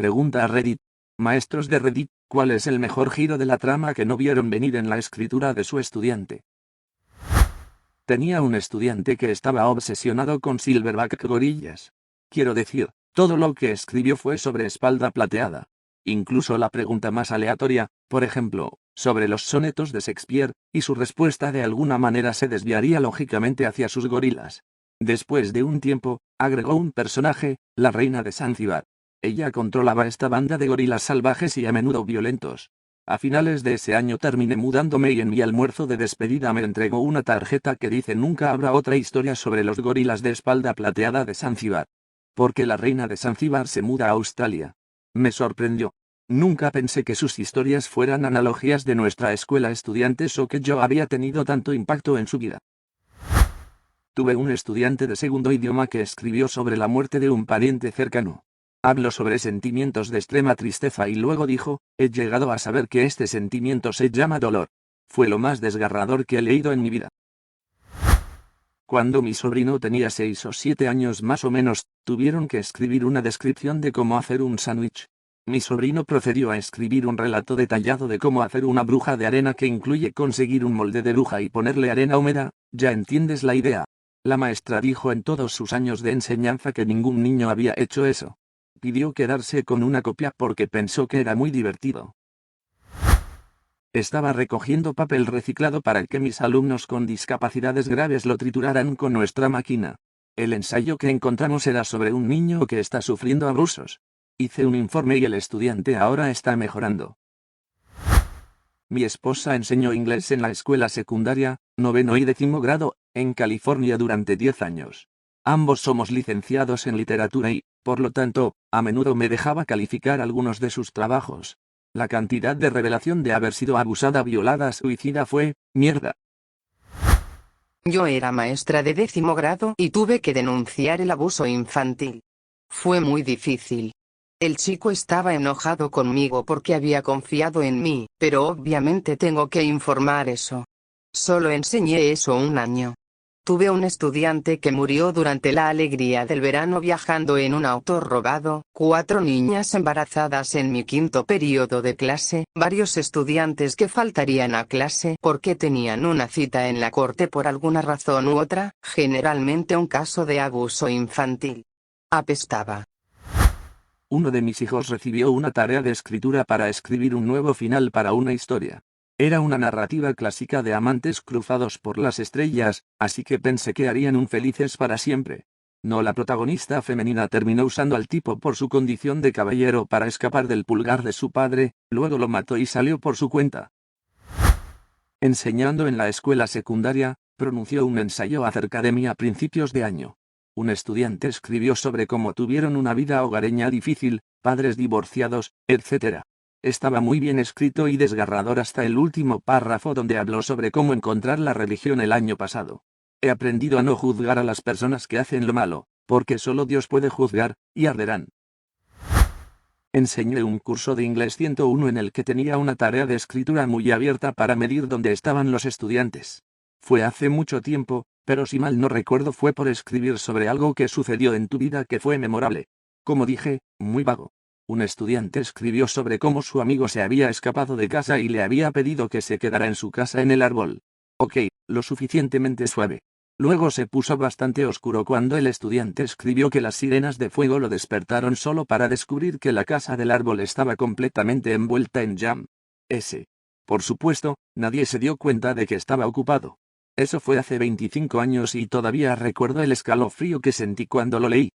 Pregunta a Reddit. Maestros de Reddit, ¿cuál es el mejor giro de la trama que no vieron venir en la escritura de su estudiante? Tenía un estudiante que estaba obsesionado con Silverback Gorillas. Quiero decir, todo lo que escribió fue sobre Espalda Plateada. Incluso la pregunta más aleatoria, por ejemplo, sobre los sonetos de Shakespeare, y su respuesta de alguna manera se desviaría lógicamente hacia sus gorilas. Después de un tiempo, agregó un personaje, la reina de Zanzíbar. Ella controlaba esta banda de gorilas salvajes y a menudo violentos. A finales de ese año terminé mudándome y en mi almuerzo de despedida me entregó una tarjeta que dice: nunca habrá otra historia sobre los gorilas de Espalda Plateada de Zanzíbar. Porque la reina de Zanzíbar se muda a Australia. Me sorprendió. Nunca pensé que sus historias fueran analogías de nuestra escuela estudiantes o que yo había tenido tanto impacto en su vida. Tuve un estudiante de segundo idioma que escribió sobre la muerte de un pariente cercano. Habló sobre sentimientos de extrema tristeza y luego dijo: he llegado a saber que este sentimiento se llama dolor. Fue lo más desgarrador que he leído en mi vida. Cuando mi sobrino tenía 6 o 7 años más o menos, tuvieron que escribir una descripción de cómo hacer un sándwich. Mi sobrino procedió a escribir un relato detallado de cómo hacer una bruja de arena que incluye conseguir un molde de bruja y ponerle arena húmeda. Ya entiendes la idea. La maestra dijo en todos sus años de enseñanza que ningún niño había hecho eso. Pidió quedarse con una copia porque pensó que era muy divertido. Estaba recogiendo papel reciclado para que mis alumnos con discapacidades graves lo trituraran con nuestra máquina. El ensayo que encontramos era sobre un niño que está sufriendo abusos. Hice un informe y el estudiante ahora está mejorando. Mi esposa enseñó inglés en la escuela secundaria, 9º y 10º grado, en California durante 10 años. Ambos somos licenciados en literatura y, por lo tanto, a menudo me dejaba calificar algunos de sus trabajos. La cantidad de revelación de haber sido abusada, violada, suicida fue, mierda. Yo era maestra de 10º grado y tuve que denunciar el abuso infantil. Fue muy difícil. El chico estaba enojado conmigo porque había confiado en mí, pero obviamente tengo que informar eso. Solo enseñé eso un año. Tuve un estudiante que murió durante la alegría del verano viajando en un auto robado, 4 niñas embarazadas en mi 5º periodo de clase, varios estudiantes que faltarían a clase porque tenían una cita en la corte por alguna razón u otra, generalmente un caso de abuso infantil. Apestaba. Uno de mis hijos recibió una tarea de escritura para escribir un nuevo final para una historia. Era una narrativa clásica de amantes cruzados por las estrellas, así que pensé que harían un felices para siempre. No, la protagonista femenina terminó usando al tipo por su condición de caballero para escapar del pulgar de su padre, luego lo mató y salió por su cuenta. Enseñando en la escuela secundaria, pronunció un ensayo acerca de mí a principios de año. Un estudiante escribió sobre cómo tuvieron una vida hogareña difícil, padres divorciados, etc. Estaba muy bien escrito y desgarrador hasta el último párrafo donde habló sobre cómo encontrar la religión el año pasado. He aprendido a no juzgar a las personas que hacen lo malo, porque solo Dios puede juzgar, y arderán. Enseñé un curso de inglés 101 en el que tenía una tarea de escritura muy abierta para medir dónde estaban los estudiantes. Fue hace mucho tiempo, pero si mal no recuerdo fue por escribir sobre algo que sucedió en tu vida que fue memorable. Como dije, muy vago. Un estudiante escribió sobre cómo su amigo se había escapado de casa y le había pedido que se quedara en su casa en el árbol. Ok, lo suficientemente suave. Luego se puso bastante oscuro cuando el estudiante escribió que las sirenas de fuego lo despertaron solo para descubrir que la casa del árbol estaba completamente envuelta en jam. Por supuesto, nadie se dio cuenta de que estaba ocupado. Eso fue hace 25 años y todavía recuerdo el escalofrío que sentí cuando lo leí.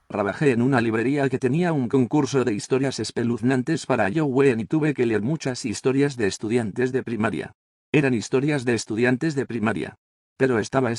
Trabajé en una librería que tenía un concurso de historias espeluznantes para Halloween y tuve que leer muchas historias de estudiantes de primaria. Eran historias de estudiantes de primaria. Pero estaba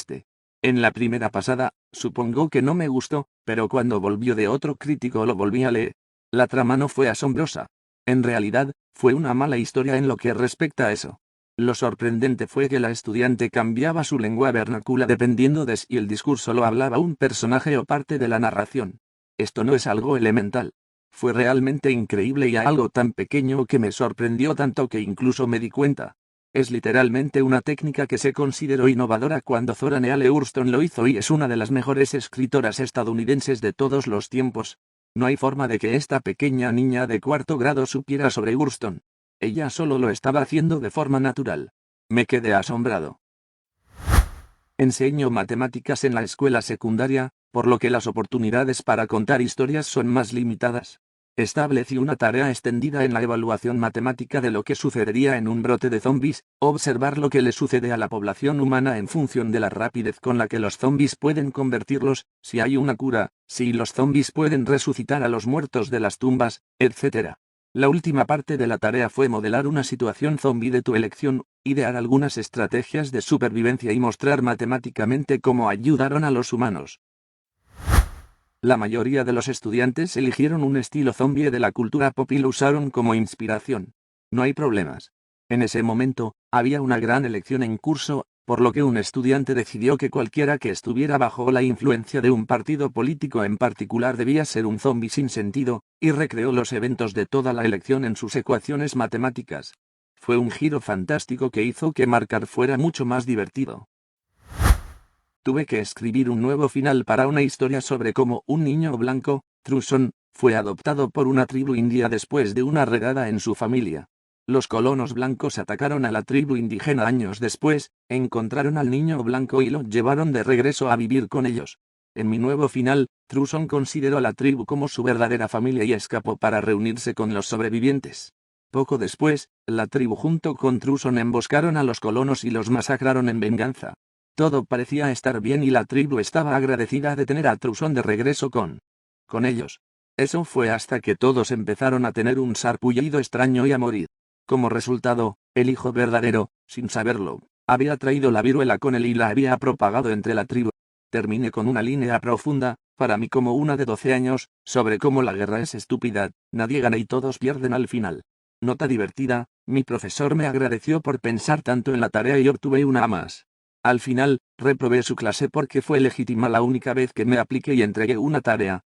En la primera pasada, supongo que no me gustó, pero cuando volvió de otro crítico lo volví a leer. La trama no fue asombrosa. En realidad, fue una mala historia en lo que respecta a eso. Lo sorprendente fue que la estudiante cambiaba su lengua vernácula dependiendo de si el discurso lo hablaba un personaje o parte de la narración. Esto no es algo elemental. Fue realmente increíble y algo tan pequeño que me sorprendió tanto que incluso me di cuenta. Es literalmente una técnica que se consideró innovadora cuando Zora Neale Hurston lo hizo y es una de las mejores escritoras estadounidenses de todos los tiempos. No hay forma de que esta pequeña niña de cuarto grado supiera sobre Hurston. Ella solo lo estaba haciendo de forma natural. Me quedé asombrado. Enseño matemáticas en la escuela secundaria, por lo que las oportunidades para contar historias son más limitadas. Establecí una tarea extendida en la evaluación matemática de lo que sucedería en un brote de zombies, observar lo que le sucede a la población humana en función de la rapidez con la que los zombies pueden convertirlos, si hay una cura, si los zombies pueden resucitar a los muertos de las tumbas, etc. La última parte de la tarea fue modelar una situación zombie de tu elección, idear algunas estrategias de supervivencia y mostrar matemáticamente cómo ayudaron a los humanos. La mayoría de los estudiantes eligieron un estilo zombie de la cultura pop y lo usaron como inspiración. No hay problemas. En ese momento, había una gran elección en curso, por lo que un estudiante decidió que cualquiera que estuviera bajo la influencia de un partido político en particular debía ser un zombie sin sentido, y recreó los eventos de toda la elección en sus ecuaciones matemáticas. Fue un giro fantástico que hizo que marcar fuera mucho más divertido. Tuve que escribir un nuevo final para una historia sobre cómo un niño blanco, Truson, fue adoptado por una tribu india después de una redada en su familia. Los colonos blancos atacaron a la tribu indígena años después, encontraron al niño blanco y lo llevaron de regreso a vivir con ellos. En mi nuevo final, Truson consideró a la tribu como su verdadera familia y escapó para reunirse con los sobrevivientes. Poco después, la tribu junto con Truson emboscaron a los colonos y los masacraron en venganza. Todo parecía estar bien y la tribu estaba agradecida de tener a Truson de regreso con ellos. Eso fue hasta que todos empezaron a tener un sarpullido extraño y a morir. Como resultado, el hijo verdadero, sin saberlo, había traído la viruela con él y la había propagado entre la tribu. Terminé con una línea profunda, para mí como una de 12 años, sobre cómo la guerra es estúpida, nadie gana y todos pierden al final. Nota divertida, mi profesor me agradeció por pensar tanto en la tarea y obtuve una A más. Al final, reprobé su clase porque fue legítima la única vez que me apliqué y entregué una tarea.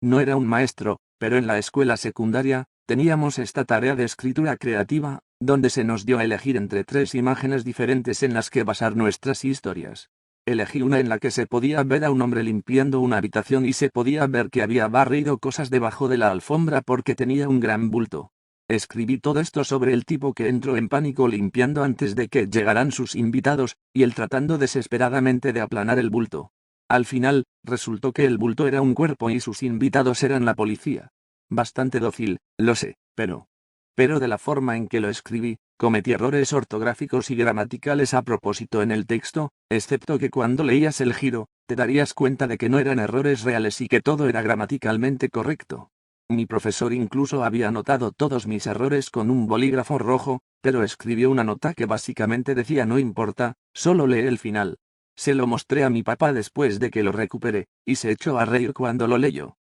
No era un maestro, pero en la escuela secundaria, teníamos esta tarea de escritura creativa, donde se nos dio a elegir entre 3 imágenes diferentes en las que basar nuestras historias. Elegí una en la que se podía ver a un hombre limpiando una habitación y se podía ver que había barrido cosas debajo de la alfombra porque tenía un gran bulto. Escribí todo esto sobre el tipo que entró en pánico limpiando antes de que llegaran sus invitados, y él tratando desesperadamente de aplanar el bulto. Al final, resultó que el bulto era un cuerpo y sus invitados eran la policía. Bastante dócil, lo sé, pero de la forma en que lo escribí, cometí errores ortográficos y gramaticales a propósito en el texto, excepto que cuando leías el giro, te darías cuenta de que no eran errores reales y que todo era gramaticalmente correcto. Mi profesor incluso había anotado todos mis errores con un bolígrafo rojo, pero escribió una nota que básicamente decía no importa, solo lee el final. Se lo mostré a mi papá después de que lo recuperé, y se echó a reír cuando lo leyó.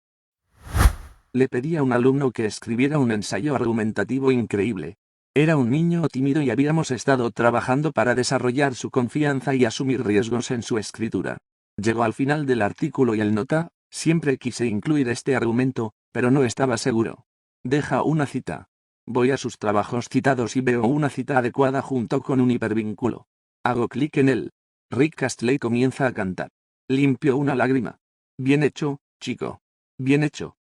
Le pedí a un alumno que escribiera un ensayo argumentativo increíble. Era un niño tímido y habíamos estado trabajando para desarrollar su confianza y asumir riesgos en su escritura. Llegó al final del artículo y el nota, siempre quise incluir este argumento, pero no estaba seguro. Deja una cita. Voy a sus trabajos citados y veo una cita adecuada junto con un hipervínculo. Hago clic en él. Rick Astley comienza a cantar. Limpio una lágrima. Bien hecho, chico. Bien hecho.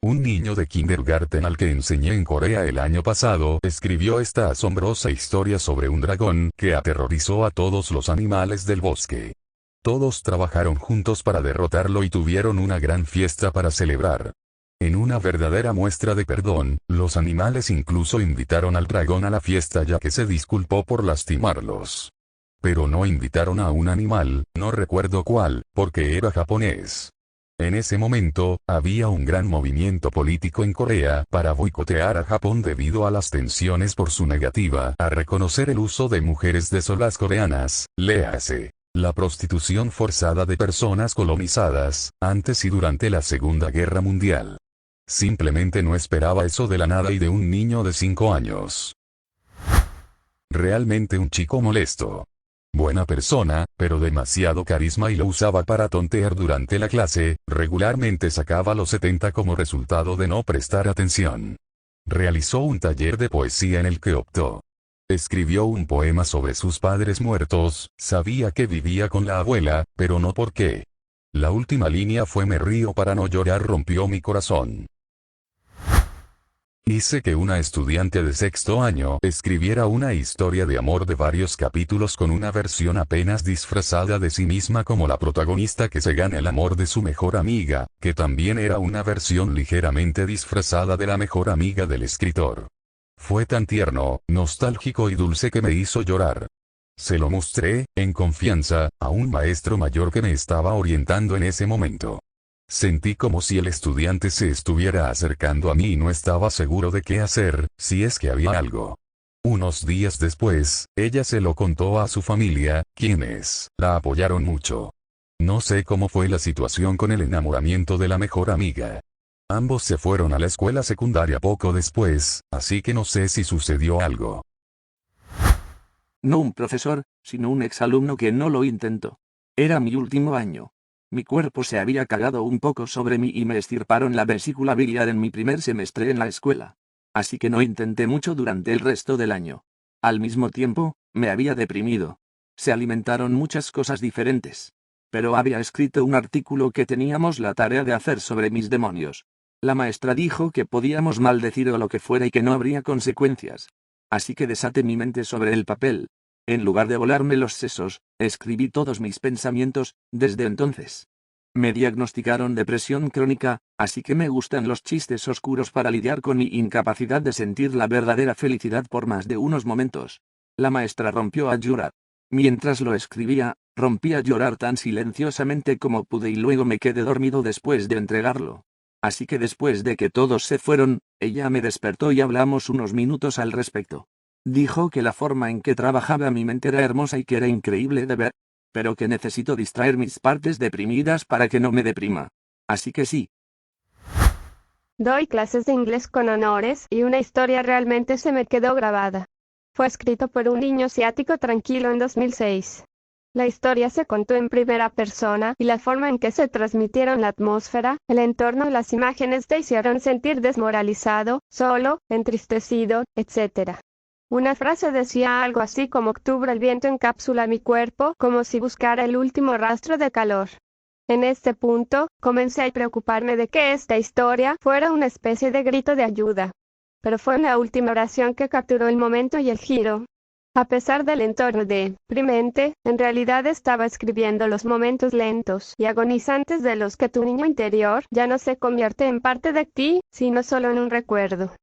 Un niño de kindergarten al que enseñé en Corea el año pasado escribió esta asombrosa historia sobre un dragón que aterrorizó a todos los animales del bosque. Todos trabajaron juntos para derrotarlo y tuvieron una gran fiesta para celebrar. En una verdadera muestra de perdón, los animales incluso invitaron al dragón a la fiesta ya que se disculpó por lastimarlos. Pero no invitaron a un animal, no recuerdo cuál, porque era japonés. En ese momento, había un gran movimiento político en Corea para boicotear a Japón debido a las tensiones por su negativa a reconocer el uso de mujeres de solas coreanas, léase, la prostitución forzada de personas colonizadas, antes y durante la Segunda Guerra Mundial. Simplemente no esperaba eso de la nada y de un niño de 5 años. Realmente un chico molesto. Buena persona, pero demasiado carisma y lo usaba para tontear durante la clase, regularmente sacaba los 70 como resultado de no prestar atención. Realizó un taller de poesía en el que optó. Escribió un poema sobre sus padres muertos, sabía que vivía con la abuela, pero no por qué. La última línea fue "me río para no llorar" rompió mi corazón. Hice que una estudiante de sexto año escribiera una historia de amor de varios capítulos con una versión apenas disfrazada de sí misma como la protagonista que se gana el amor de su mejor amiga, que también era una versión ligeramente disfrazada de la mejor amiga del escritor. Fue tan tierno, nostálgico y dulce que me hizo llorar. Se lo mostré, en confianza, a un maestro mayor que me estaba orientando en ese momento. Sentí como si el estudiante se estuviera acercando a mí y no estaba seguro de qué hacer, si es que había algo. Unos días después, ella se lo contó a su familia, quienes la apoyaron mucho. No sé cómo fue la situación con el enamoramiento de la mejor amiga. Ambos se fueron a la escuela secundaria poco después, así que no sé si sucedió algo. No un profesor, sino un exalumno que no lo intentó. Era mi último año. Mi cuerpo se había cagado un poco sobre mí y me extirparon la vesícula biliar en mi primer semestre en la escuela. Así que no intenté mucho durante el resto del año. Al mismo tiempo, me había deprimido. Se alimentaron muchas cosas diferentes. Pero había escrito un artículo que teníamos la tarea de hacer sobre mis demonios. La maestra dijo que podíamos maldecir o lo que fuera y que no habría consecuencias. Así que desaté mi mente sobre el papel. En lugar de volarme los sesos, escribí todos mis pensamientos, desde entonces. Me diagnosticaron depresión crónica, así que me gustan los chistes oscuros para lidiar con mi incapacidad de sentir la verdadera felicidad por más de unos momentos. La maestra rompió a llorar. Mientras lo escribía, rompí a llorar tan silenciosamente como pude y luego me quedé dormido después de entregarlo. Así que después de que todos se fueron, ella me despertó y hablamos unos minutos al respecto. Dijo que la forma en que trabajaba mi mente era hermosa y que era increíble de ver, pero que necesito distraer mis partes deprimidas para que no me deprima. Así que sí. Doy clases de inglés con honores y una historia realmente se me quedó grabada. Fue escrito por un niño asiático tranquilo en 2006. La historia se contó en primera persona y la forma en que se transmitieron la atmósfera, el entorno y las imágenes te hicieron sentir desmoralizado, solo, entristecido, etc. Una frase decía algo así como: octubre, el viento encapsula mi cuerpo, como si buscara el último rastro de calor. En este punto, comencé a preocuparme de que esta historia fuera una especie de grito de ayuda. Pero fue la última oración que capturó el momento y el giro. A pesar del entorno deprimente, en realidad estaba escribiendo los momentos lentos y agonizantes de los que tu niño interior ya no se convierte en parte de ti, sino solo en un recuerdo.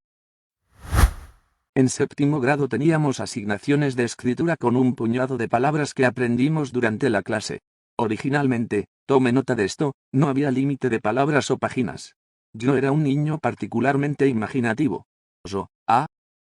En séptimo grado teníamos asignaciones de escritura con un puñado de palabras que aprendimos durante la clase. Originalmente, tome nota de esto, no había límite de palabras o páginas. Yo era un niño particularmente imaginativo.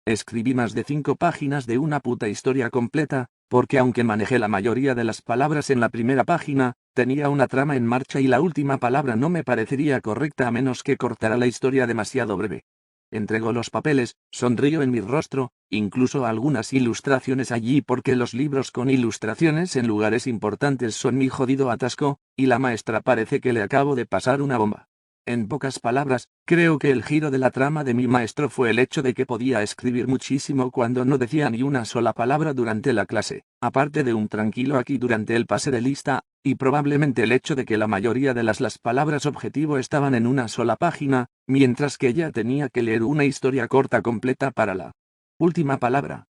Escribí más de 5 páginas de una puta historia completa, porque aunque manejé la mayoría de las palabras en la primera página, tenía una trama en marcha y la última palabra no me parecería correcta a menos que cortara la historia demasiado breve. Entregó los papeles, sonrío en mi rostro, incluso algunas ilustraciones allí porque los libros con ilustraciones en lugares importantes son mi jodido atasco, y la maestra parece que le acabo de pasar una bomba. En pocas palabras, creo que el giro de la trama de mi maestro fue el hecho de que podía escribir muchísimo cuando no decía ni una sola palabra durante la clase, aparte de un tranquilo aquí durante el pase de lista, y probablemente el hecho de que la mayoría de las palabras objetivo estaban en una sola página, mientras que ella tenía que leer una historia corta completa para la última palabra.